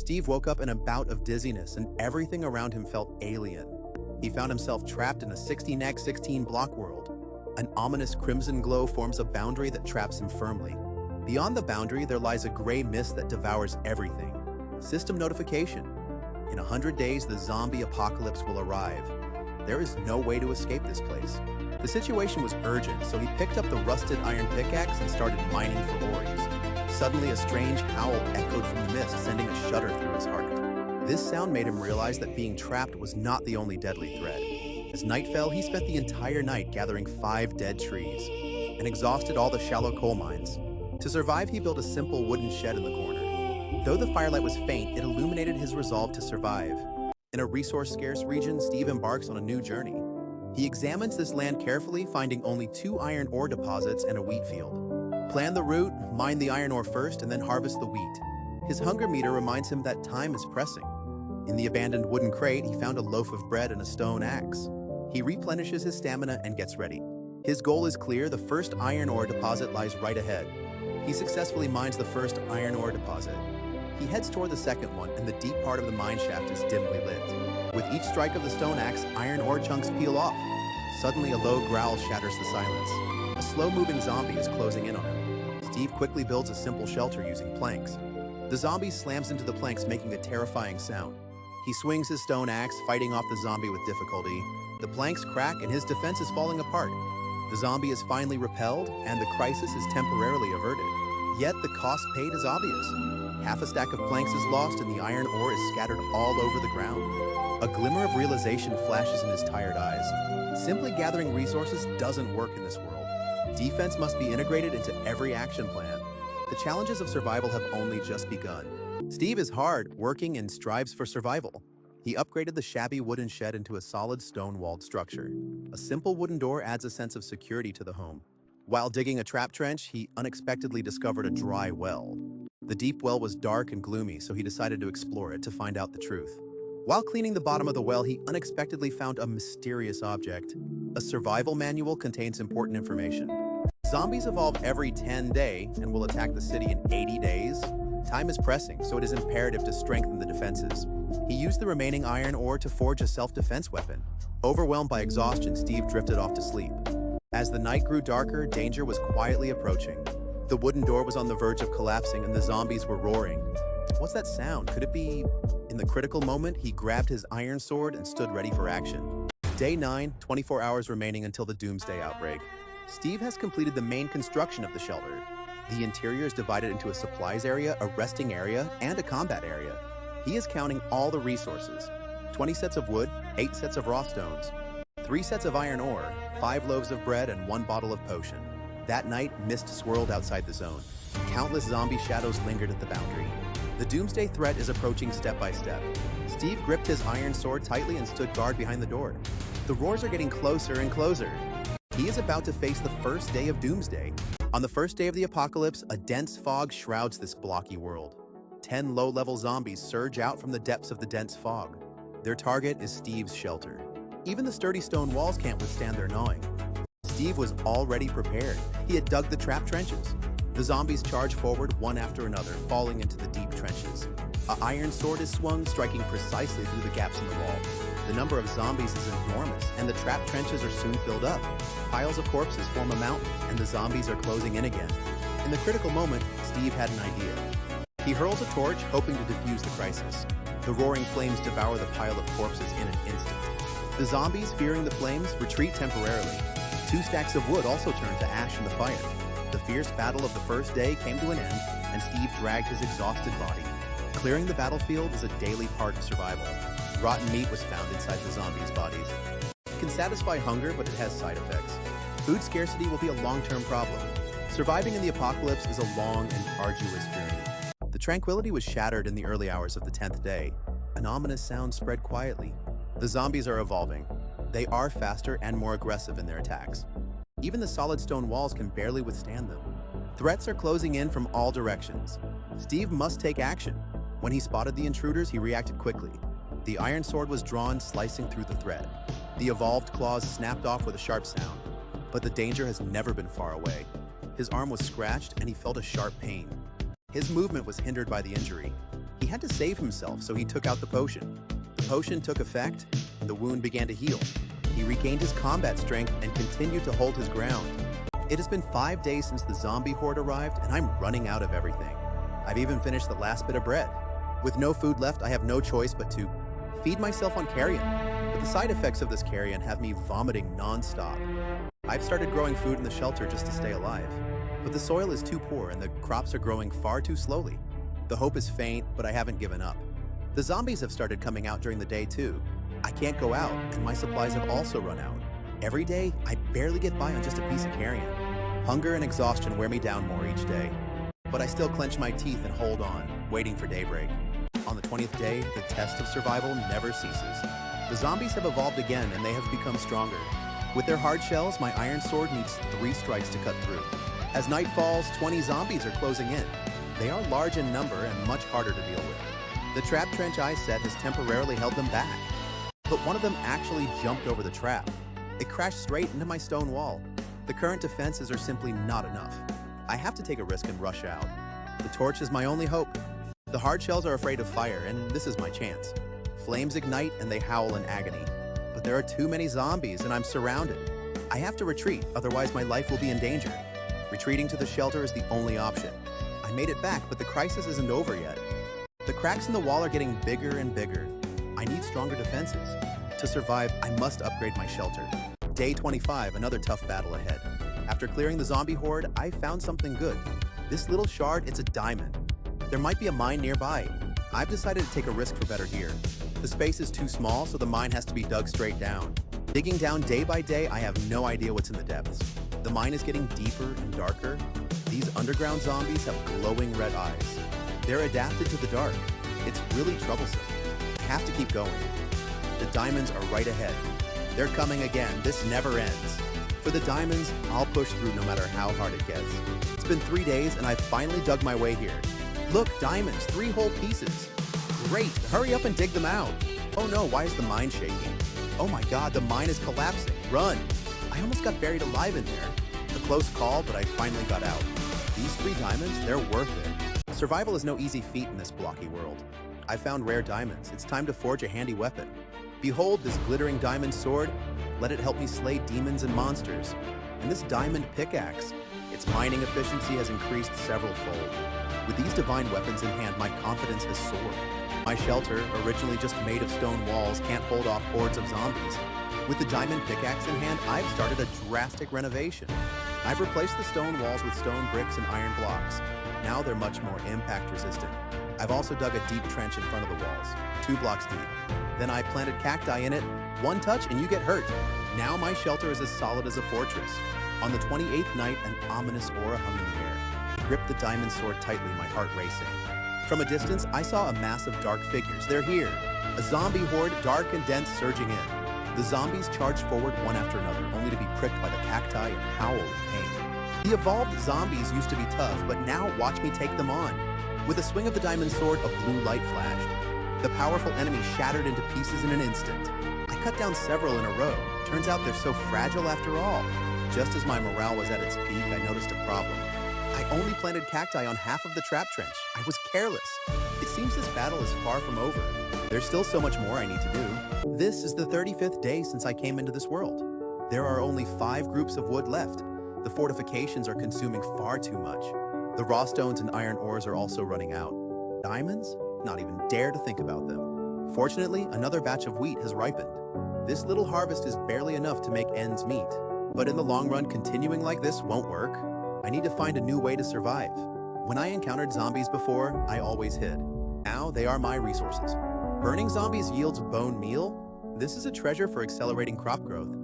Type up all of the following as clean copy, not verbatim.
Steve woke up in a bout of dizziness and everything around him felt alien. He found himself trapped in a 16x16 block world. An ominous crimson glow forms a boundary that traps him firmly. Beyond the boundary, there lies a gray mist that devours everything. System notification. In 100 days, the zombie apocalypse will arrive. There is no way to escape this place. The situation was urgent, so he picked up the rusted iron pickaxe and started mining for ores. Suddenly, a strange howl echoed from the mist, sending a shudder through his heart. This sound made him realize that being trapped was not the only deadly threat. As night fell, he spent the entire night gathering 5 dead trees and exhausted all the shallow coal mines. To survive, he built a simple wooden shed in the corner. Though the firelight was faint, it illuminated his resolve to survive. In a resource-scarce region, Steve embarks on a new journey. He examines this land carefully, finding only 2 iron ore deposits and a wheat field. Plan the route, mine the iron ore first, and then harvest the wheat. His hunger meter reminds him that time is pressing. In the abandoned wooden crate, he found a loaf of bread and a stone axe. He replenishes his stamina and gets ready. His goal is clear, the first iron ore deposit lies right ahead. He successfully mines the first iron ore deposit. He heads toward the second one, and the deep part of the mine shaft is dimly lit. With each strike of the stone axe, iron ore chunks peel off. Suddenly, a low growl shatters the silence. A slow-moving zombie is closing in on him. Steve quickly builds a simple shelter using planks. The zombie slams into the planks, making a terrifying sound. He swings his stone axe, fighting off the zombie with difficulty. The planks crack, and his defense is falling apart. The zombie is finally repelled, and the crisis is temporarily averted. Yet, the cost paid is obvious. Half a stack of planks is lost, and the iron ore is scattered all over the ground. A glimmer of realization flashes in his tired eyes. Simply gathering resources doesn't work in this world. Defense must be integrated into every action plan. The challenges of survival have only just begun. Steve is hard working and strives for survival. He upgraded the shabby wooden shed into a solid stone-walled structure. A simple wooden door adds a sense of security to the home. While digging a trap trench, he unexpectedly discovered a dry well. The deep well was dark and gloomy, so he decided to explore it to find out the truth. While cleaning the bottom of the well, he unexpectedly found a mysterious object. A survival manual contains important information. Zombies evolve every 10 days and will attack the city in 80 days. Time is pressing, so it is imperative to strengthen the defenses. He used the remaining iron ore to forge a self-defense weapon. Overwhelmed by exhaustion, Steve drifted off to sleep. As the night grew darker, danger was quietly approaching. The wooden door was on the verge of collapsing and the zombies were roaring. What's that sound? Could it be... In the critical moment, he grabbed his iron sword and stood ready for action. Day 9, 24 hours remaining until the Doomsday outbreak. Steve has completed the main construction of the shelter. The interior is divided into a supplies area, a resting area, and a combat area. He is counting all the resources. 20 sets of wood, 8 sets of raw stones, 3 sets of iron ore, 5 loaves of bread, and 1 bottle of potion. That night, mist swirled outside the zone. Countless zombie shadows lingered at the boundary. The Doomsday threat is approaching step by step. Steve gripped his iron sword tightly and stood guard behind the door. The roars are getting closer and closer. He is about to face the first day of Doomsday. On the first day of the apocalypse, a dense fog shrouds this blocky world. 10 low-level zombies surge out from the depths of the dense fog. Their target is Steve's shelter. Even the sturdy stone walls can't withstand their gnawing. Steve was already prepared. He had dug the trap trenches. The zombies charge forward one after another, falling into the deep trenches. An iron sword is swung, striking precisely through the gaps in the wall. The number of zombies is enormous, and the trap trenches are soon filled up. Piles of corpses form a mountain, and the zombies are closing in again. In the critical moment, Steve had an idea. He hurls a torch, hoping to defuse the crisis. The roaring flames devour the pile of corpses in an instant. The zombies, fearing the flames, retreat temporarily. 2 stacks of wood also turn to ash in the fire. The fierce battle of the first day came to an end, and Steve dragged his exhausted body. Clearing the battlefield is a daily part of survival. Rotten meat was found inside the zombies' bodies. It can satisfy hunger, but it has side effects. Food scarcity will be a long-term problem. Surviving in the apocalypse is a long and arduous journey. The tranquility was shattered in the early hours of the 10th day. An ominous sound spread quietly. The zombies are evolving. They are faster and more aggressive in their attacks. Even the solid stone walls can barely withstand them. Threats are closing in from all directions. Steve must take action. When he spotted the intruders, he reacted quickly. The iron sword was drawn, slicing through the thread. The evolved claws snapped off with a sharp sound. But the danger has never been far away. His arm was scratched, and he felt a sharp pain. His movement was hindered by the injury. He had to save himself, so he took out the potion. The potion took effect, and the wound began to heal. He regained his combat strength and continued to hold his ground. It has been 5 days since the zombie horde arrived, and I'm running out of everything. I've even finished the last bit of bread. With no food left, I have no choice but to feed myself on carrion. But the side effects of this carrion have me vomiting non-stop. I've started growing food in the shelter just to stay alive. But the soil is too poor and the crops are growing far too slowly. The hope is faint, but I haven't given up. The zombies have started coming out during the day too. I can't go out, and my supplies have also run out. Every day, I barely get by on just a piece of carrion. Hunger and exhaustion wear me down more each day. But I still clench my teeth and hold on, waiting for daybreak. On the 20th day, the test of survival never ceases. The zombies have evolved again, and they have become stronger. With their hard shells, my iron sword needs 3 strikes to cut through. As night falls, 20 zombies are closing in. They are large in number and much harder to deal with. The trap trench I set has temporarily held them back. But one of them actually jumped over the trap. It crashed straight into my stone wall. The current defenses are simply not enough. I have to take a risk and rush out. The torch is my only hope. The hard shells are afraid of fire, and this is my chance. Flames ignite and they howl in agony. But there are too many zombies and I'm surrounded. I have to retreat, otherwise my life will be in danger. Retreating to the shelter is the only option. I made it back, but the crisis isn't over yet. The cracks in the wall are getting bigger and bigger. I need stronger defenses. To survive, I must upgrade my shelter. Day 25, another tough battle ahead. After clearing the zombie horde, I found something good. This little shard, it's a diamond. There might be a mine nearby. I've decided to take a risk for better here. The space is too small, so the mine has to be dug straight down. Digging down day by day, I have no idea what's in the depths. The mine is getting deeper and darker. These underground zombies have glowing red eyes. They're adapted to the dark. It's really troublesome. I have to keep going. The diamonds are right ahead. They're coming again. This never ends. For the diamonds, I'll push through no matter how hard it gets. It's been 3 days and I've finally dug my way here. Look, diamonds, 3 whole pieces. Great, hurry up and dig them out. Oh no, why is the mine shaking? Oh my god, the mine is collapsing. Run! I almost got buried alive in there. A close call, but I finally got out. These 3 diamonds, they're worth it. Survival is no easy feat in this blocky world. I found rare diamonds. It's time to forge a handy weapon. Behold this glittering diamond sword. Let it help me slay demons and monsters. And this diamond pickaxe. Its mining efficiency has increased several-fold. With these divine weapons in hand, my confidence has soared. My shelter, originally just made of stone walls, can't hold off hordes of zombies. With the diamond pickaxe in hand, I've started a drastic renovation. I've replaced the stone walls with stone bricks and iron blocks. Now they're much more impact resistant. I've also dug a deep trench in front of the walls, 2 blocks deep. Then I planted cacti in it. 1 touch and you get hurt. Now my shelter is as solid as a fortress. On the 28th night, an ominous aura hung in the air. I gripped the diamond sword tightly, my heart racing. From a distance, I saw a mass of dark figures. They're here. A zombie horde, dark and dense, surging in. The zombies charged forward one after another, only to be pricked by the cacti and howl in pain. The evolved zombies used to be tough, but now watch me take them on. With a swing of the diamond sword, a blue light flashed. The powerful enemy shattered into pieces in an instant. I cut down several in a row. Turns out they're so fragile after all. Just as my morale was at its peak, I noticed a problem. I only planted cacti on half of the trap trench. I was careless. It seems this battle is far from over. There's still so much more I need to do. This is the 35th day since I came into this world. There are only 5 groups of wood left. The fortifications are consuming far too much. The raw stones and iron ores are also running out. Diamonds? Not even dare to think about them. Fortunately, another batch of wheat has ripened. This little harvest is barely enough to make ends meet. But in the long run, continuing like this won't work. I need to find a new way to survive. When I encountered zombies before, I always hid. Now they are my resources. Burning zombies yields bone meal? This is a treasure for accelerating crop growth.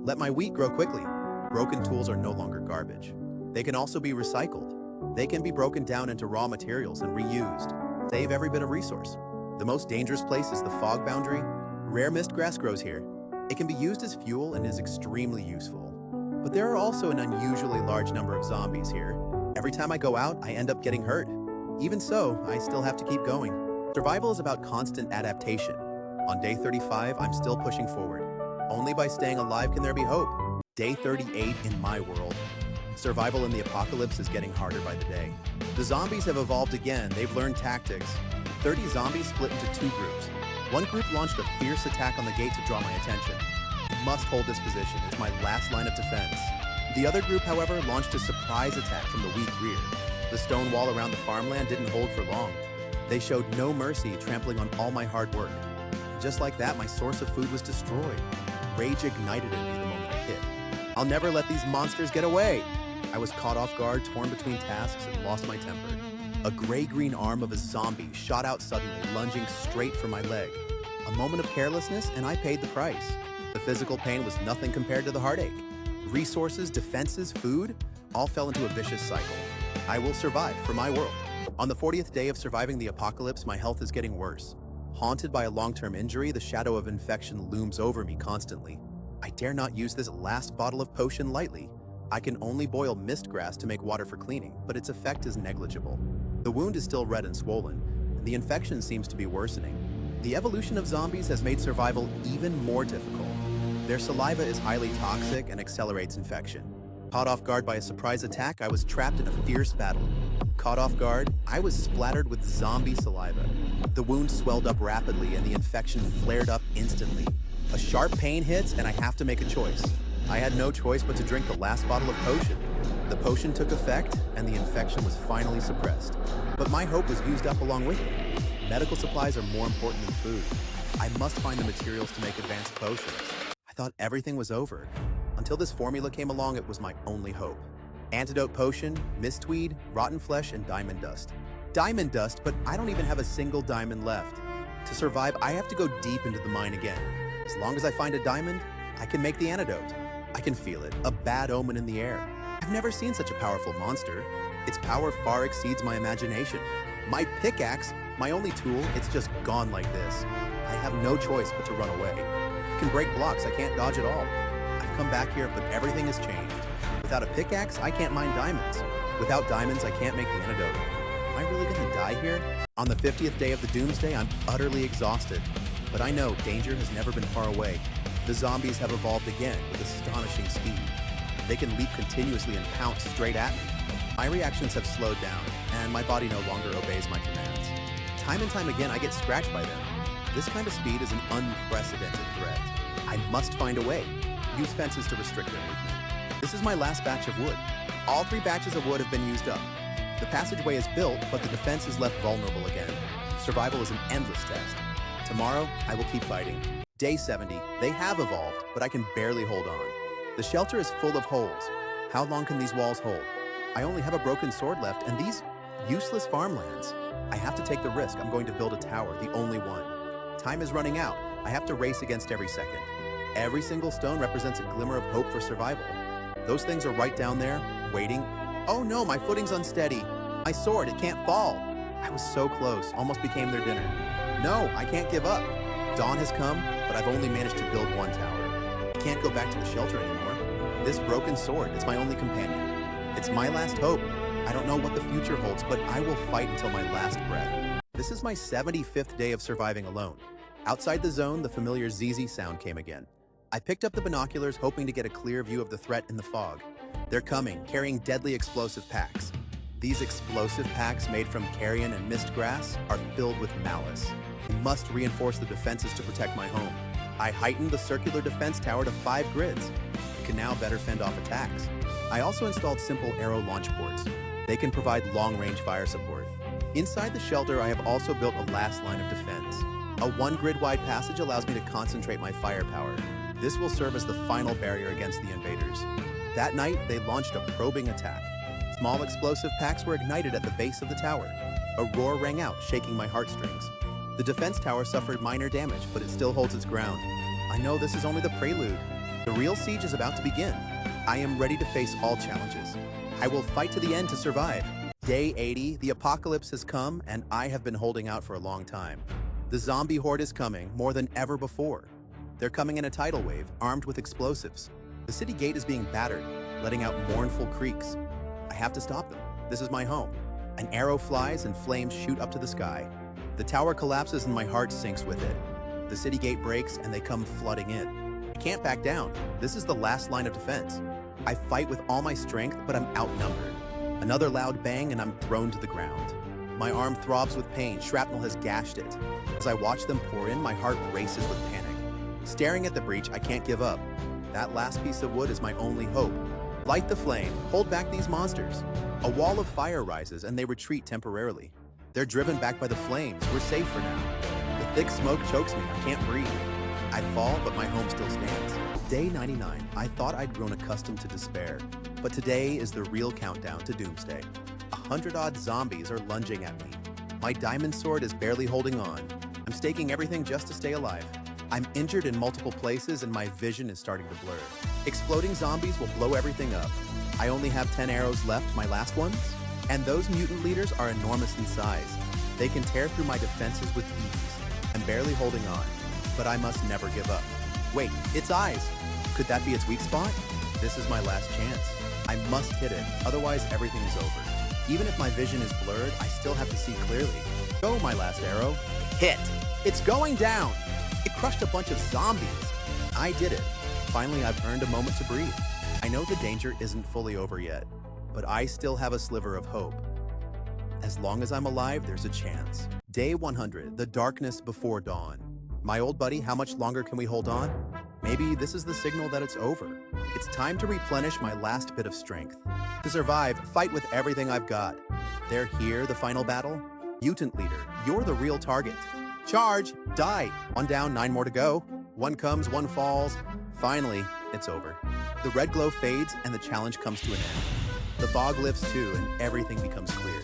Let my wheat grow quickly. Broken tools are no longer garbage. They can also be recycled. They can be broken down into raw materials and reused. Save every bit of resource. The most dangerous place is the fog boundary. Rare mist grass grows here. It can be used as fuel and is extremely useful. But there are also an unusually large number of zombies here. Every time I go out, I end up getting hurt. Even so, I still have to keep going. Survival is about constant adaptation. On day 35, I'm still pushing forward. Only by staying alive can there be hope. Day 38 in my world. Survival in the apocalypse is getting harder by the day. The zombies have evolved again. They've learned tactics. 30 zombies split into two groups. One group launched a fierce attack on the gate to draw my attention. I must hold this position, it's my last line of defense. The other group, however, launched a surprise attack from the weak rear. The stone wall around the farmland didn't hold for long. They showed no mercy, trampling on all my hard work. And just like that, my source of food was destroyed. Rage ignited in me the moment I hit. I'll never let these monsters get away! I was caught off guard, torn between tasks, and lost my temper. A gray-green arm of a zombie shot out suddenly, lunging straight for my leg. A moment of carelessness, and I paid the price. The physical pain was nothing compared to the heartache. Resources, defenses, food, all fell into a vicious cycle. I will survive for my world. On the 40th day of surviving the apocalypse, my health is getting worse. Haunted by a long-term injury, the shadow of infection looms over me constantly. I dare not use this last bottle of potion lightly. I can only boil mist grass to make water for cleaning, but its effect is negligible. The wound is still red and swollen, and the infection seems to be worsening. The evolution of zombies has made survival even more difficult. Their saliva is highly toxic and accelerates infection. Caught off guard by a surprise attack, I was trapped in a fierce battle. Caught off guard, I was splattered with zombie saliva. The wound swelled up rapidly and the infection flared up instantly. A sharp pain hits and I have to make a choice. I had no choice but to drink the last bottle of potion. The potion took effect and the infection was finally suppressed. But my hope was used up along with it. Medical supplies are more important than food. I must find the materials to make advanced potions. I thought everything was over. Until this formula came along, it was my only hope. Antidote potion, mistweed, rotten flesh, and diamond dust. Diamond dust, but I don't even have a single diamond left. To survive, I have to go deep into the mine again. As long as I find a diamond, I can make the antidote. I can feel it, a bad omen in the air. I've never seen such a powerful monster. Its power far exceeds my imagination. My pickaxe, my only tool, it's just gone like this. I have no choice but to run away. It can break blocks, I can't dodge at all. I've come back here, but everything has changed. Without a pickaxe, I can't mine diamonds. Without diamonds, I can't make the antidote. Am I really gonna die here? On the 50th day of the Doomsday, I'm utterly exhausted. But I know danger has never been far away. The zombies have evolved again with astonishing speed. They can leap continuously and pounce straight at me. My reactions have slowed down, and my body no longer obeys my commands. Time and time again, I get scratched by them. This kind of speed is an unprecedented threat. I must find a way. Use fences to restrict their movement. This is my last batch of wood. All 3 batches of wood have been used up. The passageway is built, but the defense is left vulnerable again. Survival is an endless test. Tomorrow, I will keep fighting. Day 70, they have evolved, but I can barely hold on. The shelter is full of holes. How long can these walls hold? I only have a broken sword left, and these useless farmlands. I have to take the risk. I'm going to build a tower, the only one. Time is running out. I have to race against every second. Every single stone represents a glimmer of hope for survival. Those things are right down there, waiting. Oh no, my footing's unsteady. My sword, it can't fall. I was so close, almost became their dinner. No, I can't give up. Dawn has come, but I've only managed to build one tower. I can't go back to the shelter anymore. This broken sword, it's my only companion. It's my last hope. I don't know what the future holds, but I will fight until my last breath. This is my 75th day of surviving alone. Outside the zone, the familiar ZZ sound came again. I picked up the binoculars, hoping to get a clear view of the threat in the fog. They're coming, carrying deadly explosive packs. These explosive packs made from carrion and mist grass are filled with malice. I must reinforce the defenses to protect my home. I heightened the circular defense tower to 5 grids. It can now better fend off attacks. I also installed simple arrow launch ports. They can provide long-range fire support. Inside the shelter, I have also built a last line of defense. A 1-grid-wide passage allows me to concentrate my firepower. This will serve as the final barrier against the invaders. That night, they launched a probing attack. Small explosive packs were ignited at the base of the tower. A roar rang out, shaking my heartstrings. The defense tower suffered minor damage, but it still holds its ground. I know this is only the prelude. The real siege is about to begin. I am ready to face all challenges. I will fight to the end to survive. Day 80, the apocalypse has come, and I have been holding out for a long time. The zombie horde is coming, more than ever before. They're coming in a tidal wave, armed with explosives. The city gate is being battered, letting out mournful creaks. I have to stop them. This is my home. An arrow flies and flames shoot up to the sky. The tower collapses and my heart sinks with it. The city gate breaks and they come flooding in. I can't back down. This is the last line of defense. I fight with all my strength, but I'm outnumbered. Another loud bang and I'm thrown to the ground. My arm throbs with pain. Shrapnel has gashed it. As I watch them pour in, my heart races with panic. Staring at the breach, I can't give up. That last piece of wood is my only hope. Light the flame. Hold back these monsters. A wall of fire rises, and they retreat temporarily. They're driven back by the flames. We're safe for now. The thick smoke chokes me. I can't breathe. I fall, but my home still stands. Day 99. I thought I'd grown accustomed to despair, but today is the real countdown to Doomsday. 100-odd zombies are lunging at me. My diamond sword is barely holding on. I'm staking everything just to stay alive. I'm injured in multiple places and my vision is starting to blur. Exploding zombies will blow everything up. I only have 10 arrows left, my last ones, and those mutant leaders are enormous in size. They can tear through my defenses with ease. I'm barely holding on, but I must never give up. Wait, its eyes! Could that be its weak spot? This is my last chance. I must hit it, otherwise everything is over. Even if my vision is blurred, I still have to see clearly. Go, my last arrow. Hit! It's going down! It crushed a bunch of zombies. I did it. Finally, I've earned a moment to breathe. I know the danger isn't fully over yet, but I still have a sliver of hope. As long as I'm alive, there's a chance. Day 100, the darkness before dawn. My old buddy, how much longer can we hold on? Maybe this is the signal that it's over. It's time to replenish my last bit of strength. To survive, fight with everything I've got. They're here, the final battle. Mutant leader, you're the real target. Charge, die. 1 down, 9 more to go. 1 comes, 1 falls. Finally, it's over. The red glow fades and the challenge comes to an end. The fog lifts too and everything becomes clear.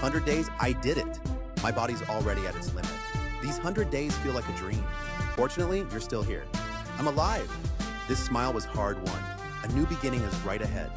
100 days, I did it. My body's already at its limit. These 100 days feel like a dream. Fortunately, you're still here. I'm alive. This smile was hard won. A new beginning is right ahead.